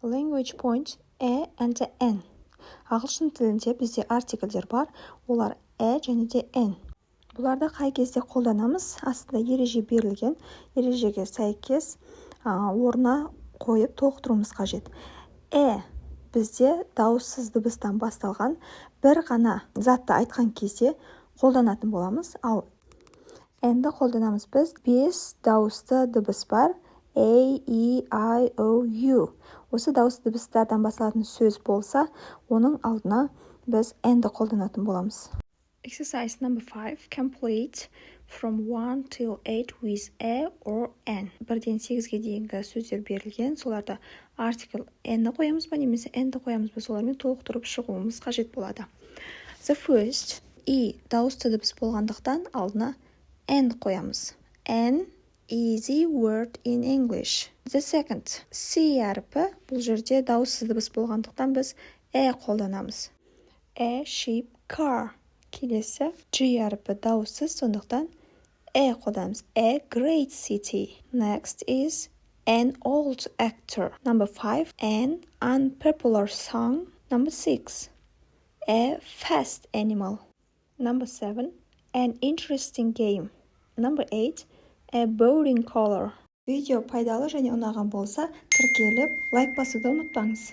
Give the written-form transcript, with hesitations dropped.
Language point and n. Ағылшын тілінде бізде артикльдер бар, олар және де n. Бұларды қай кезде қолданамыз? Астында ереже берілген, ережеге сәйкес орнына қойып толықтыруымыз қажет. Бізде дауыссыз дыбыстан басталған бір ғана затты айтқан кезде қолданатын боламыз, ал n-ді қолданамыз біз 5 дауысты дыбыс бар. A, E, I, O, U. Осы дауысты дыбыстардан басталатын сөз болса, оның алдына біз n-ді қолданатын боламыз. Exercise number 5. Complete from 1 till 8 with a or n. 1-ден 8-ге дейінгі сөздер берілген. Соларды артикль n-ді қоямыз ба, немесе n-ді қоямыз ба, солармен толықтырып шығуымыз қажет болады. The first, дауысты дыбыс болғандықтан алдына n қоямыз. N, easy word in English. The second, C әріпі, бұл жерде дауыссыз дыбыс болғандықтан біз қолданамыз. A sheep car. Келесі, G әріпі дауыссыз, сондықтан қолданамыз. A great city. Next is an old actor. Number 5, an unpopular song. Number 6, a fast animal. Number 7, an interesting game. Number 8, a boring color. Видео пайдалы және ұнаған болса, тіркеліп, лайк басуды ұмытпаңыз.